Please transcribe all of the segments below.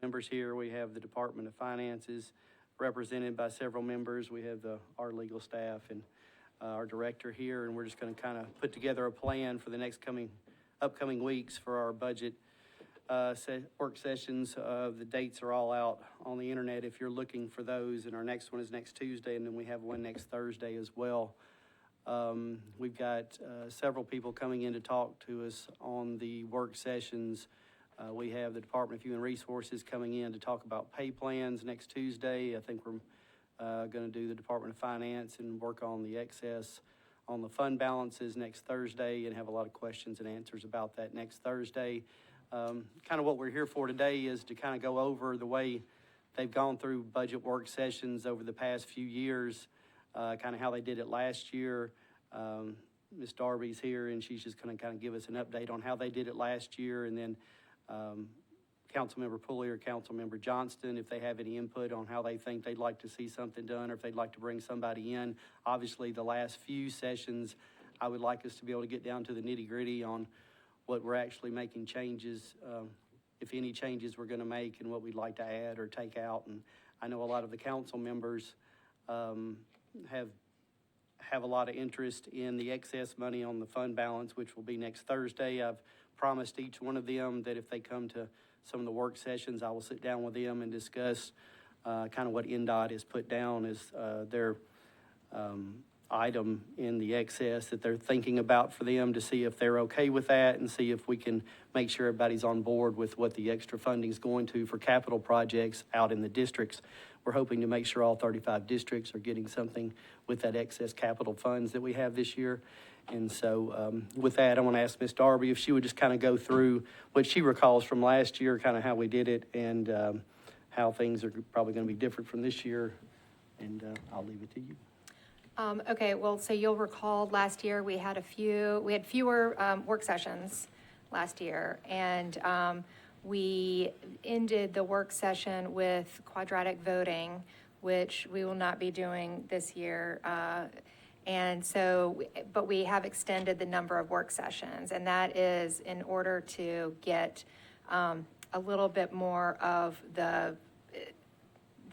members here. We have the Department of Finances represented by several members. We have our legal staff and our director here, and we're just going to kind of put together a plan for the upcoming weeks for our budget work sessions. The dates are all out on the internet if you're looking for those, and our next one is next Tuesday, and then we have one next Thursday as well. We've got several people coming in to talk to us on the work sessions. We have the Department of Human Resources coming in to talk about pay plans next Tuesday. I think we're going to do the Department of Finance and work on the excess on the fund balances next Thursday and have a lot of questions and answers about that next Thursday. Kind of what we're here for today is to kind of go over the way they've gone through budget work sessions over the past few years, kind of how they did it last year. Ms. Darby's here, and she's just going to kind of give us an update on how they did it last year, and then Councilmember Pulley or Councilmember Johnston, if they have any input on how they think they'd like to see something done or if they'd like to bring somebody in. Obviously, the last few sessions, I would like us to be able to get down to the nitty-gritty on what we're actually making changes, if any changes we're going to make, and what we'd like to add or take out. And I know a lot of the council members have a lot of interest in the excess money on the fund balance, which will be next Thursday. I've promised each one of them that if they come to some of the work sessions, I will sit down with them and discuss kind of what NDOT has put down as their item in the excess that they're thinking about for them, to see if they're okay with that and see if we can make sure everybody's on board with what the extra funding is going to for capital projects out in the districts. We're hoping to make sure all 35 districts are getting something with that excess capital funds that we have this year. And so with that, I want to ask Ms. Darby if she would just kind of go through what she recalls from last year, kind of how we did it, and how things are probably going to be different from this year. And I'll leave it to you. Okay, well, so you'll recall last year we had fewer work sessions last year, and we ended the work session with quadratic voting, which we will not be doing this year. And so, but we have extended the number of work sessions, and that is in order to get a little bit more of the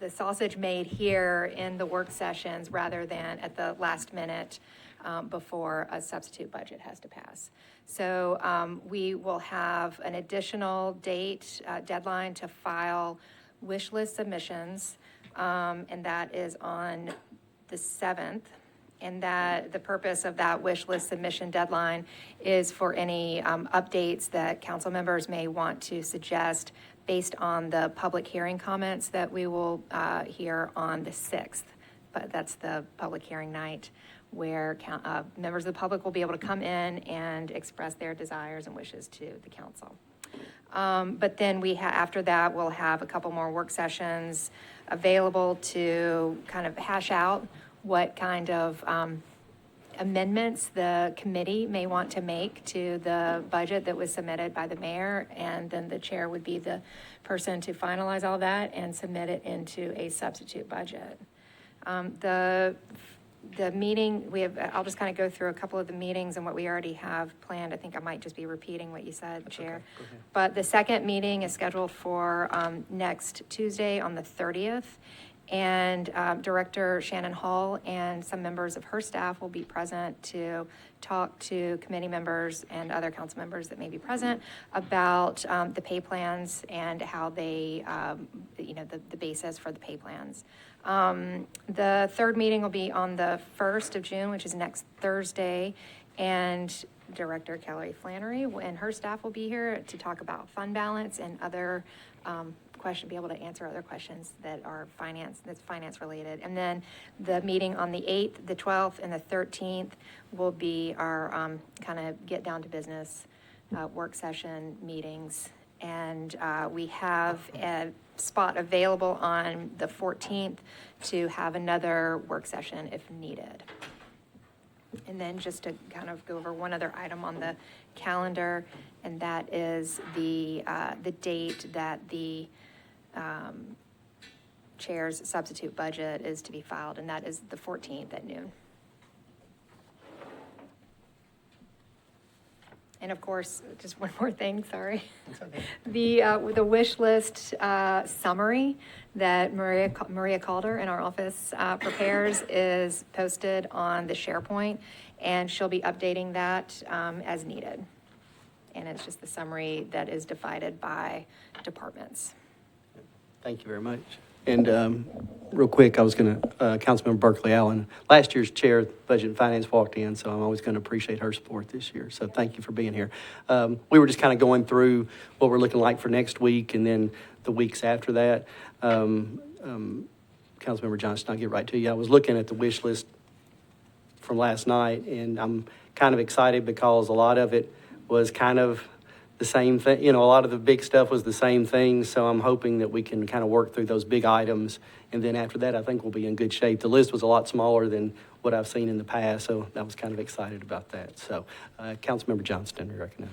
sausage made here in the work sessions rather than at the last minute before a substitute budget has to pass. So we will have an additional deadline to file wish list submissions, and that is on the 7th. And that the purpose of that wish list submission deadline is for any updates that council members may want to suggest based on the public hearing comments that we will hear on the 6th. But that's the public hearing night where members of the public will be able to come in and express their desires and wishes to the council. But then after that, we'll have a couple more work sessions available to kind of hash out what kind of amendments the committee may want to make to the budget that was submitted by the mayor, and then the chair would be the person to finalize all that and submit it into a substitute budget. The meeting, I'll just kind of go through a couple of the meetings and what we already have planned. I think I might just be repeating what you said, That's Chair. Okay. But the second meeting is scheduled for next Tuesday on the 30th. And Director Shannon Hall and some members of her staff will be present to talk to committee members and other council members that may be present about the pay plans and how they, the basis for the pay plans. The third meeting will be on the 1st of June, which is next Thursday, and Director Kelly Flannery and her staff will be here to talk about fund balance and other be able to answer other questions that are finance related. And then the meeting on the 8th, the 12th, and the 13th will be our kind of get down to business work session meetings. And we have a spot available on the 14th to have another work session if needed. And then just to kind of go over one other item on the calendar, and that is the date that the chair's substitute budget is to be filed, and that is the 14th at noon. And of course, just one more thing, sorry. The wish list summary that Maria Calder in our office prepares is posted on the SharePoint, and she'll be updating that as needed. And it's just the summary that is divided by departments. Thank you very much. And real quick, I was going to, Councilmember Berkeley Allen, last year's chair of Budget and Finance walked in, so I'm always going to appreciate her support this year. So thank you for being here. We were just kind of going through what we're looking like for next week and then the weeks after that. Councilmember Johnston, I'll get right to you. I was looking at the wish list from last night, and I'm kind of excited because a lot of it was kind of the same thing. You know, a lot of the big stuff was the same thing, so I'm hoping that we can kind of work through those big items, and then after that, I think we'll be in good shape. The list was a lot smaller than what I've seen in the past, so I was kind of excited about that. So, Councilmember Johnston, you recognize.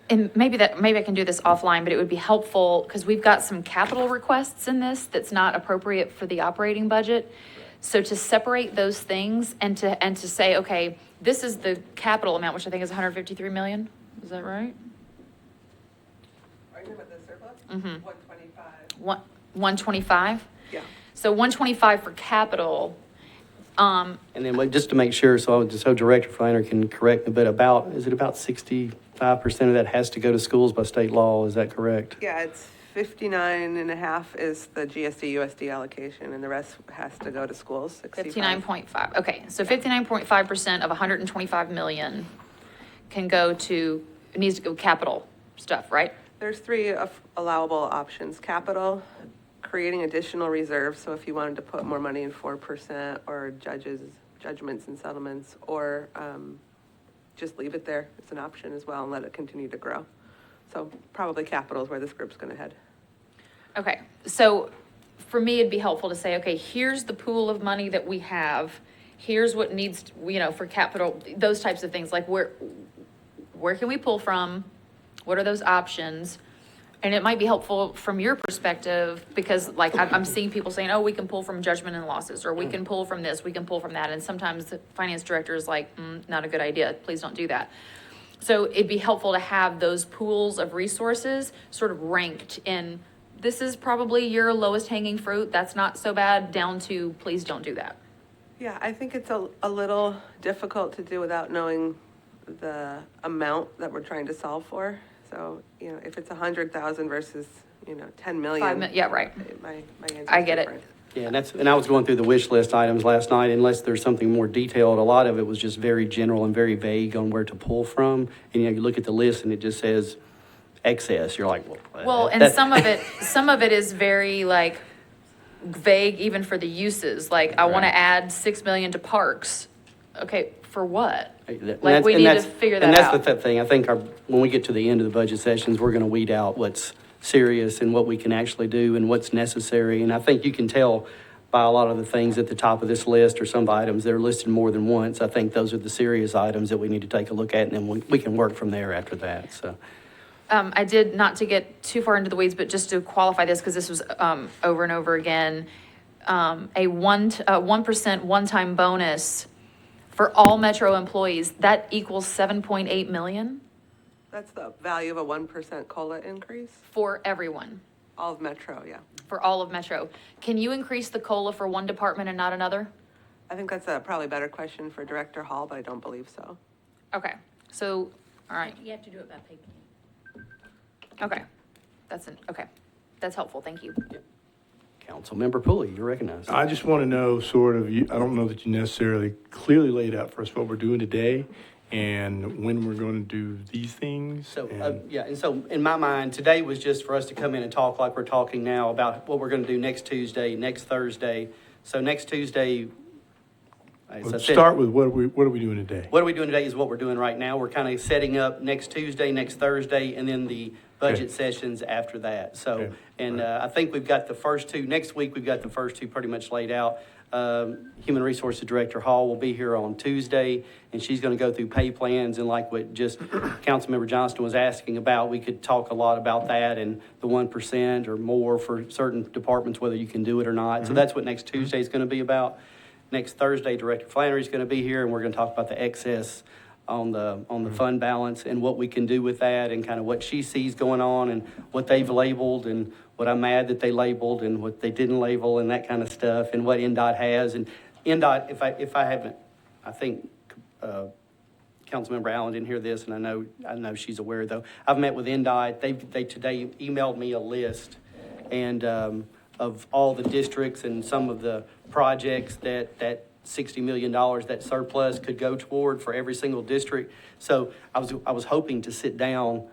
And maybe I can do this offline, but it would be helpful, because we've got some capital requests in this that's not appropriate for the operating budget. So to separate those things and to say, okay, this is the capital amount, which I think is 153 million. Is that right? Are you talking about the surplus? Mm-hmm. 125. 125? Yeah. So 125 for capital. And then just to make sure, so Director Flannery can correct me, but is it about 65% of that has to go to schools by state law? Is that correct? Yeah, it's 59.5 is the GSD USD allocation, and the rest has to go to schools. 59.5. Okay, so 59.5% of 125 million needs to go capital stuff, right? There's three allowable options: capital, creating additional reserves. So if you wanted to put more money in 4% or judgments and settlements, or just leave it there. It's an option as well and let it continue to grow. So probably capital is where this group's going to head. Okay, so for me, it'd be helpful to say, okay, here's the pool of money that we have. Here's what needs, for capital, those types of things, like where can we pull from? What are those options? And it might be helpful from your perspective, because like I'm seeing people saying, oh, we can pull from judgment and losses, or we can pull from this, we can pull from that. And sometimes the finance director is like, not a good idea. Please don't do that. So it'd be helpful to have those pools of resources sort of ranked in, this is probably your lowest hanging fruit. That's not so bad, down to please don't do that. Yeah, I think it's a little difficult to do without knowing the amount that we're trying to solve for. So, if it's 100,000 versus, 10 million. Yeah, right. My answer I is get different. it. Yeah, and I was going through the wish list items last night, unless there's something more detailed. A lot of it was just very general and very vague on where to pull from. And, you look at the list and it just says excess. You're like, Well, and some of it is very like vague even for the uses. Like, I want to add 6 million to parks. Okay, for what? Like, we need to figure that out. And that's the thing. I think when we get to the end of the budget sessions, we're going to weed out what's serious and what we can actually do and what's necessary. And I think you can tell by a lot of the things at the top of this list, or some of the items that are listed more than once. I think those are the serious items that we need to take a look at, and then we can work from there after that. So. I did, not to get too far into the weeds, but just to qualify this, because this was over and over again, a 1% one-time bonus for all Metro employees, that equals 7.8 million That's the value of a 1% COLA increase. for everyone, All of Metro, yeah. for all of Metro. Can you increase the COLA for one department and not another? I think that's a probably better question for Director Hall, but I don't believe so. Okay, so, all right, You have to do it by pay plan. okay. Okay, that's helpful, thank you. Councilmember Pulley, you're recognized. I just want to know I don't know that you necessarily clearly laid out for us what we're doing today and when we're going to do these things. So, and- so in my mind, today was just for us to come in and talk like we're talking now about what we're going to do next Tuesday, next Thursday. So next Tuesday, as I Let's said, start with what are we doing today? what are we doing today is what we're doing right now. We're kind of setting up next Tuesday, next Thursday, and then the budget sessions after that. So, Okay. and I think we've got the first two, next week, we've got the first two pretty much laid out. Human Resources Director Hall will be here on Tuesday, and she's going to go through pay plans, and like what just Councilmember Johnston was asking about, we could talk a lot about that and the 1% or more for certain departments, whether you can do it or not. So that's what next Tuesday is going to be about. Next Thursday, Director Flannery is going to be here, and we're going to talk about the excess on the fund balance and what we can do with that and kind of what she sees going on and what they've labeled and what I'm mad that they labeled and what they didn't label and that kind of stuff and what NDOT has. And NDOT, if I haven't, I think, Councilmember Allen didn't hear this, and I know she's aware though. I've met with NDOT. They today emailed me a list and of all the districts and some of the projects that $60 million, that surplus could go toward for every single district. So I was hoping to sit down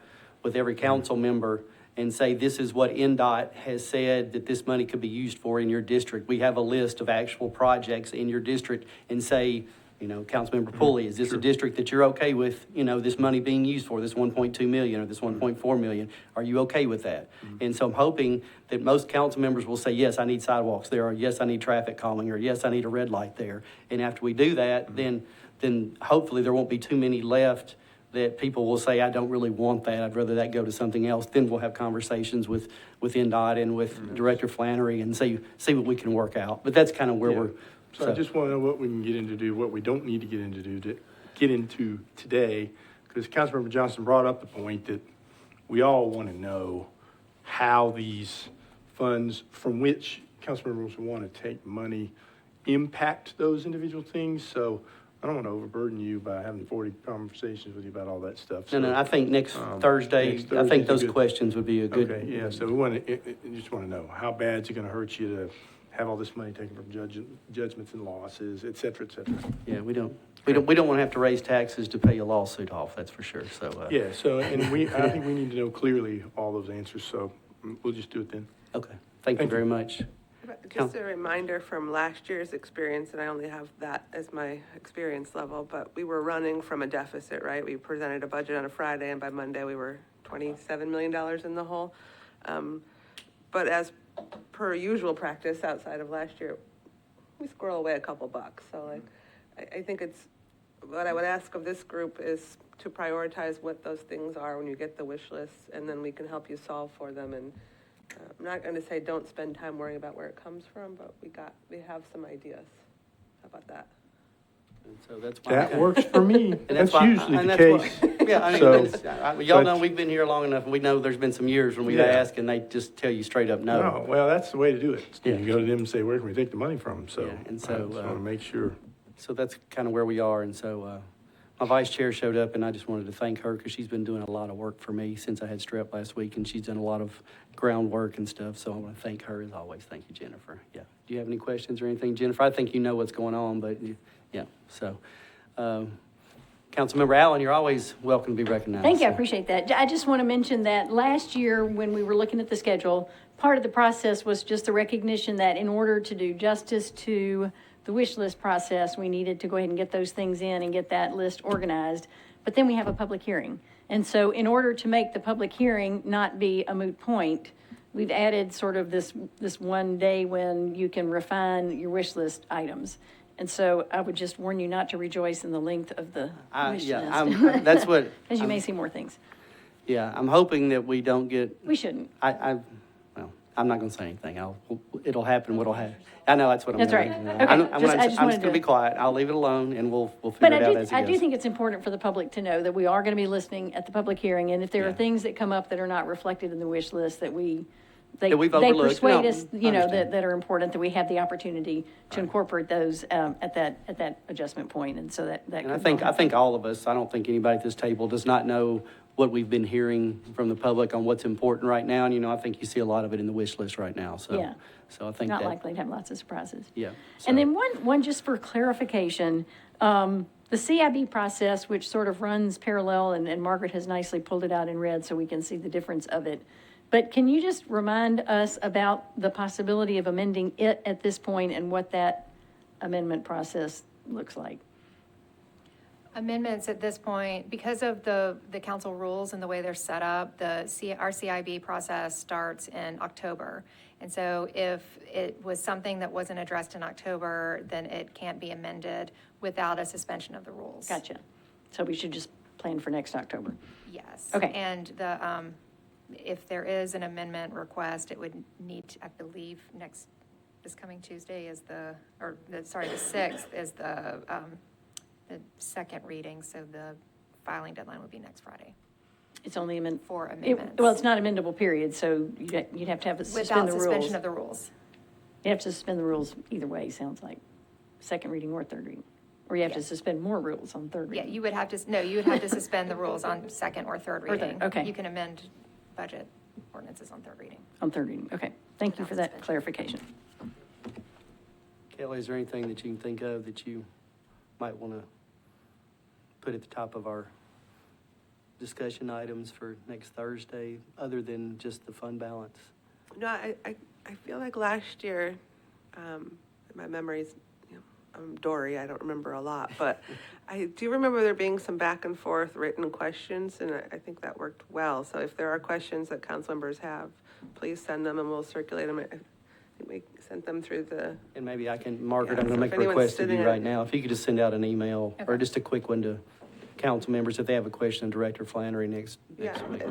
with every council member and say, this is what NDOT has said that this money could be used for in your district. We have a list of actual projects in your district and say, you know, Councilmember Pulley, is this a district that you're okay with, you know, this money being used for, this 1.2 million or this 1.4 million? Are you okay with that? And so I'm hoping that most council members will say, yes, I need sidewalks there, or yes, I need traffic calming, or yes, I need a red light there. And after we do that, then hopefully there won't be too many left that people will say, I don't really want that. I'd rather that go to something else. Then we'll have conversations with NDOT and with Director Flannery and see what we can work out. But that's kind of where we're. So I just want to know what we can get into do, what we don't need to get into today, because Councilmember Johnson brought up the point that we all want to know how these funds from which council members want to take money impact those individual things. So I don't want to overburden you by having 40 conversations with you about all that stuff. No, I think next Thursday, I think Thursday's those a good- questions would be a good. Okay, yeah, so we want to, just want to know, how bad is it going to hurt you to have all this money taken from judgments and losses, et cetera, et cetera? Yeah, we don't want to have to raise taxes to pay a lawsuit off, that's for sure, so. Yeah, so, and I think we need to know clearly all those answers, so we'll just do it then. Okay, thank you very much. But just a reminder from last year's experience, and I only have that as my experience level, but we were running from a deficit, right? We presented a budget on a Friday, and by Monday, we were $27 million in the hole. But as per usual practice outside of last year, we squirrel away a couple bucks. So like, I think it's, what I would ask of this group is to prioritize what those things are when you get the wish lists, and then we can help you solve for them. And I'm not going to say don't spend time worrying about where it comes from, but we have some ideas. How about that? And so that's why. That works for me. And That's why- usually and the that's case. why- Yeah, I mean, So, y'all know but- we've been here long enough, and we know there's been some years when we've Yeah. asked, and they just tell you straight up no. No, well, that's the way to do it. Yeah. You go to them and say, where can we take the money from? So Yeah, and I so, just want to make sure. So that's kind of where we are, and so my vice chair showed up, and I just wanted to thank her because she's been doing a lot of work for me since I had strep last week, and she's done a lot of groundwork and stuff, so I want to thank her as always. Thank you, Jennifer. Yeah. Do you have any questions or anything, Jennifer? I think you know what's going on, but yeah, so. Councilmember Allen, you're always welcome to be recognized. Thank you, I so. appreciate that. I just want to mention that last year, when we were looking at the schedule, part of the process was just the recognition that in order to do justice to the wish list process, we needed to go ahead and get those things in and get that list organized. But then we have a public hearing. And so in order to make the public hearing not be a moot point, we've added sort of this one day when you can refine your wish list items. And so I would just warn you not to rejoice in the length of the wish Yeah, list. that's what. Because you may see more things. Yeah, I'm hoping that we don't get. We shouldn't. Well, I'm not going to say anything. It'll happen what'll happen. I know that's what I'm That's doing. right. You know. Okay, I'm just- I just just going wanted to be to- quiet. I'll leave it alone, and we'll figure But it out as it I goes. do think it's important for the public to know that we are going to be listening at the public hearing, and if there are Yeah. things that come up that are not reflected in the wish list that That they we've overlooked. persuade No, us, I you know, understand. that are important, that we have the opportunity to incorporate those at that adjustment point, and so that And could I think all of us, I don't think anybody at this table does not know what we've been hearing from the public on what's important right now. And, I think you see a lot of it in the wish list right now. So, Yeah. so I think not that, likely to have lots of surprises. yeah. And so- then one just for clarification, the CIB process, which sort of runs parallel, and Margaret has nicely pulled it out in red so we can see the difference of it. But can you just remind us about the possibility of amending it at this point and what that amendment process looks like? Amendments at this point, because of the council rules and the way they're set up, our CIB process starts in October. And so if it was something that wasn't addressed in October, then it can't be amended without a suspension of the rules. Gotcha. So we should just plan for next October. Yes. Okay. And if there is an amendment request, it would need, I believe, this coming Tuesday is the 6th is the the second reading, so the filing deadline would be next Friday It's only for amendments. well, it's not amendable period, so you'd have to suspend Without the rules. suspension of the rules. You have to suspend the rules either way, sounds like, second reading or third reading. Or you have to Yes. suspend more rules on third Yeah, reading. you would have to, no, you would have to suspend the rules on second or third Or third, reading. okay. You can amend budget ordinances on third reading. On third reading, okay. Thank you for that Without clarification. Kelly, is there anything that you can think of that you might want to put at the top of our discussion items for next Thursday, other than just the fund balance? No, I feel like last year, my memory's, you know, I'm Dory, I don't remember a lot, but I do remember there being some back and forth written questions, and I think that worked well. So if there are questions that council members have, please send them and we'll circulate them. I think we sent them through the, And maybe I can, Margaret, Yeah, I'm so going if to make a anyone's request of sitting you at- right now. If you could just send out an email or Okay. just a quick one to council members if they have a question, Director Flannery next yeah, week.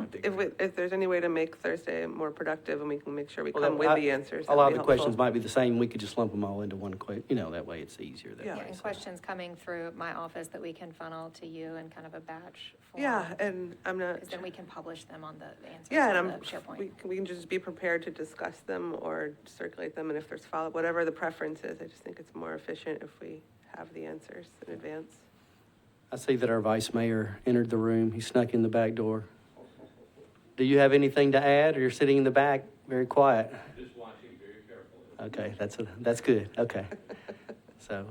if there's any way to make Thursday more productive and we can make sure we Well, come with the answers, A that'd lot be of the questions helpful. might be the same. We could just lump them all into one that way it's easier that Yeah. way. Yeah, and so. questions coming through my office that we can funnel to you in kind of a batch form. Yeah, and I'm not. Because then we can publish them on the answers Yeah, on and the I'm, SharePoint. we can just be prepared to discuss them or circulate them, and if there's follow-up, whatever the preference is, I just think it's more efficient if we have the answers in advance. I see that our vice mayor entered the room. He snuck in the back door. Do you have anything to add, or you're sitting in the back, very quiet? Just watching very carefully. Okay, that's good, okay. So,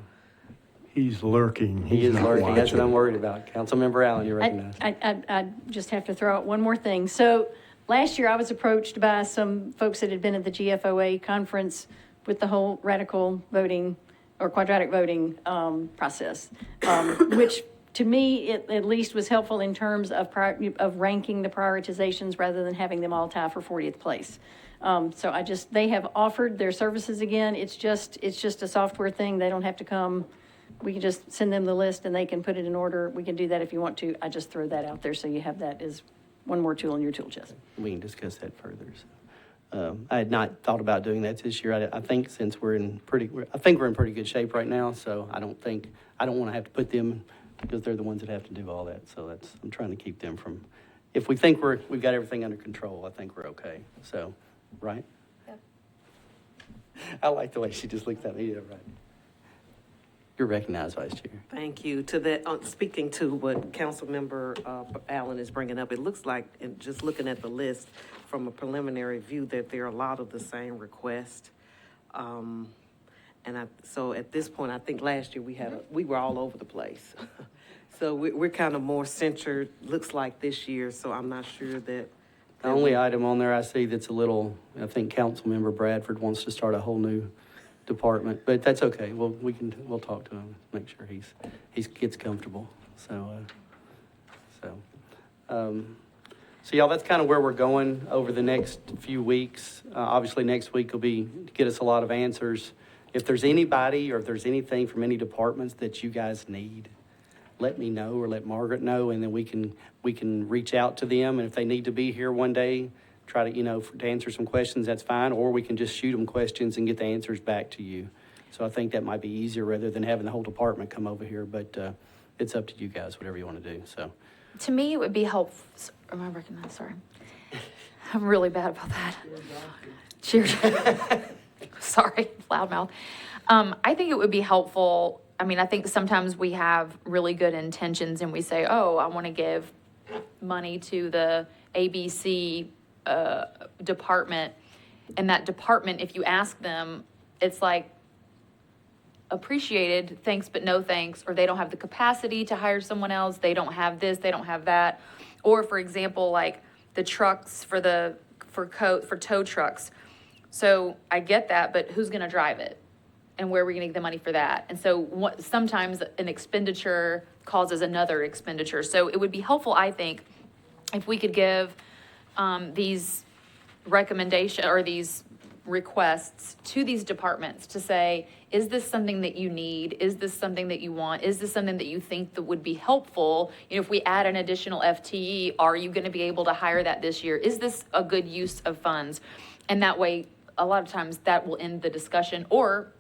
He's lurking. he He's is not lurking, that's what I'm watching. worried about. Councilmember Allen, you recognize. I just have to throw out one more thing. So last year I was approached by some folks that had been at the GFOA conference with the whole radical voting or quadratic voting process, which to me, it at least was helpful in terms of ranking the prioritizations rather than having them all tie for 40th place. So they have offered their services again. It's just a software thing. They don't have to come. We can just send them the list and they can put it in order. We can do that if you want to. I just throw that out there so you have that as one more tool in your tool chest. We can discuss that further. So, I had not thought about doing that this year. I think since we're in pretty good shape right now, so I don't want to have to put them, because they're the ones that have to do all that. So I'm trying to keep them from, if we think we've got everything under control, I think we're okay. So, right? Yep. I like the way she just looked at me, yeah, right. You're recognized, Vice Chair. Thank you. To that, speaking to what Councilmember Allen is bringing up, it looks like, and just looking at the list from a preliminary view, that there are a lot of the same requests. So at this point, I think last year we were all over the place. So we're kind of more centered, looks like this year, so I'm not sure that. The only item on there I see that's a little, I think Councilmember Bradford wants to start a whole new department, but that's okay. We'll talk to him, make sure he gets comfortable. So y'all, that's kind of where we're going over the next few weeks. Obviously, next week will be to get us a lot of answers. If there's anybody or if there's anything from any departments that you guys need, let me know or let Margaret know, and then we can reach out to them. And if they need to be here one day, try to, to answer some questions, that's fine. Or we can just shoot them questions and get the answers back to you. So I think that might be easier rather than having the whole department come over here. But it's up to you guys, whatever you want to do. So To me, it would be helpful, am I recognized? Sorry. I'm really bad about that. Cheers. Sorry, loudmouth. I think it would be helpful. I mean, I think sometimes we have really good intentions and we say, oh, I want to give money to the ABC department. And that department, if you ask them, it's like, appreciated, thanks but no thanks, or they don't have the capacity to hire someone else, they don't have this, they don't have that. Or for example, like the trucks for tow trucks. So I get that, but who's gonna drive it? And where are we gonna get the money for that? And so sometimes an expenditure causes another expenditure. So it would be helpful, I think, if we could give these recommendations or these requests to these departments to say, is this something that you need? Is this something that you want? Is this something that you think that would be helpful? If we add an additional FTE, are you going to be able to hire that this year? Is this a good use of funds? And that way, a lot of times that will end the discussion or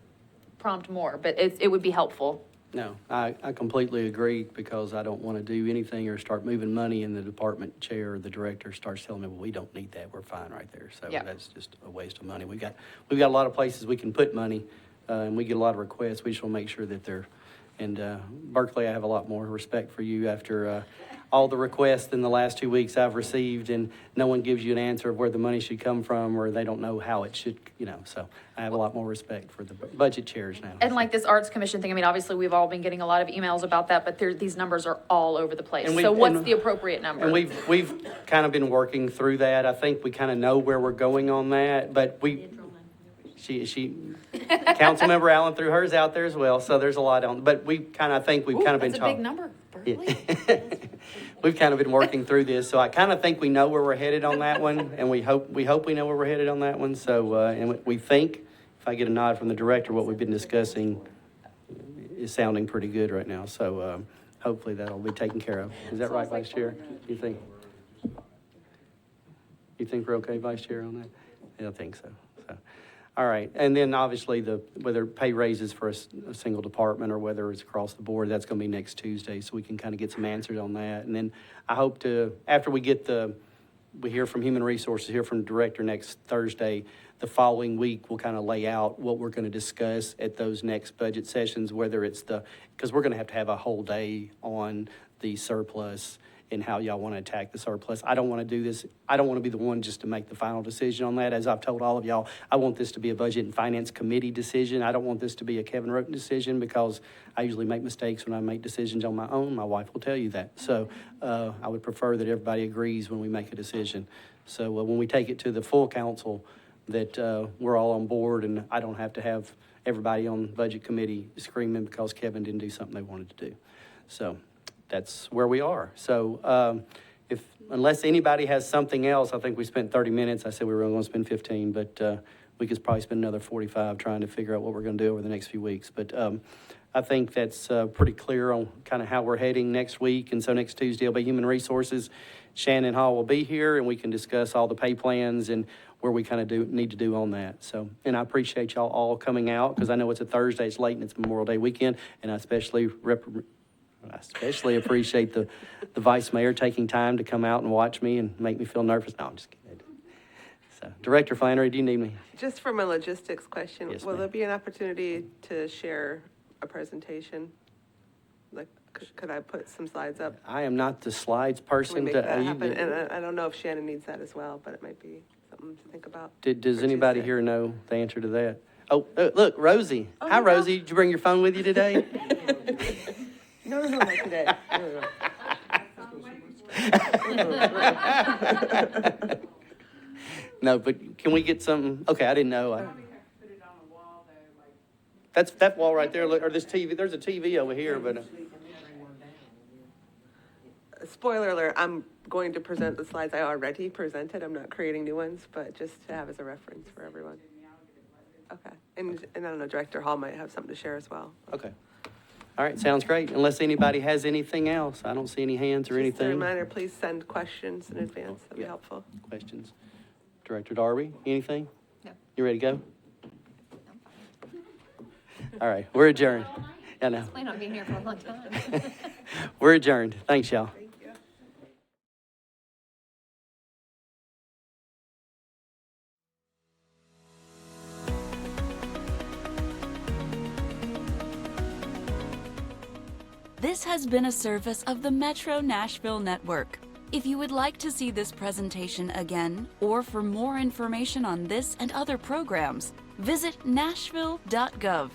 prompt more, but it would be helpful. No, I completely agree, because I don't want to do anything or start moving money and the department chair or the director starts telling me, well, we don't need that, we're fine right there. So Yeah. that's just a waste of money. We've got a lot of places we can put money, and we get a lot of requests. We just want to make sure that they're, and Berkeley, I have a lot more respect for you after all the requests in the last 2 weeks I've received, and no one gives you an answer of where the money should come from, or they don't know how it should, so I have a lot more respect for the budget chairs now. And like this Arts Commission thing, I mean, obviously, we've all been getting a lot of emails about that, but these numbers are all over the place. And we- So what's and- the appropriate number? And we've kind of been working through that. I think we kind of know where we're going on that, but Councilmember Allen threw hers out there as well, so there's a lot on, but we've kind of been That's a big talking. number, Berkeley. We've kind of been working through this, so I kind of think we know where we're headed on that one, and we hope we know where we're headed on that one. So, and we think, if I get a nod from the director, what we've been discussing is sounding pretty good right now. So, hopefully that'll be taken care of. Is that right, Vice Chair? You think we're okay, Vice Chair, on that? Yeah, I think so. All right, and then obviously whether pay raises for a single department or whether it's across the board, that's gonna be next Tuesday, so we can kind of get some answers on that. And then I hope to, after we hear from Human Resources, hear from the director next Thursday, the following week, we'll kind of lay out what we're gonna discuss at those next budget sessions, whether it's because we're gonna have a whole day on the surplus and how y'all want to attack the surplus. I don't want to do this. I don't want to be the one just to make the final decision on that. As I've told all of y'all, I want this to be a Budget and Finance Committee decision. I don't want this to be a Kevin Roten decision, because I usually make mistakes when I make decisions on my own. My wife will tell you that. So I would prefer that everybody agrees when we make a decision. So when we take it to the full council, that we're all on board, and I don't have to have everybody on Budget Committee screaming because Kevin didn't do something they wanted to do. So that's where we are. So unless anybody has something else, I think we spent 30 minutes. I said we were only going to spend 15, but we could probably spend another 45 trying to figure out what we're going to do over the next few weeks. But I think that's pretty clear on kind of how we're heading next week. And so next Tuesday will be Human Resources. Shannon Hall will be here, and we can discuss all the pay plans and where we kind of need to do on that. So, and I appreciate y'all all coming out, because I know it's a Thursday, it's late, and it's Memorial Day weekend, and I especially appreciate the vice mayor taking time to come out and watch me and make me feel nervous. No, I'm just kidding. So, Director Flannery, do you need me? Just from a logistics question, Yes, will ma'am. there be an opportunity to share a presentation? Like, could I put some slides up? I am not the slides Can we person. make that happen? And I don't know if Shannon needs that as well, but it might be something to think about. Does for anybody Tuesday. here know the answer to that? Oh, look, Rosie. Hi, you know. Rosie. Did you bring your phone with you today? No, not today. No. No, but can we get something? Okay, I didn't know. That's that wall right there, look, or this TV, there's a TV over here, but, Spoiler alert, I'm going to present the slides I already presented. I'm not creating new ones, but just to have as a reference for everyone. Okay. And I don't know, Director Hall might have something to share as well. okay. All right, sounds great. Unless anybody has anything else. I don't see any hands or Just a anything. reminder, please send questions in advance. That'd be Yeah. helpful. Questions? Director Darby, anything? No. You ready to go? All right, we're adjourned. I know. Plan on being here for a long time. We're adjourned. Thanks, y'all. This has been a service of the Metro Nashville Network. If you would like to see this presentation again, or for more information on this and other programs, visit nashville.gov.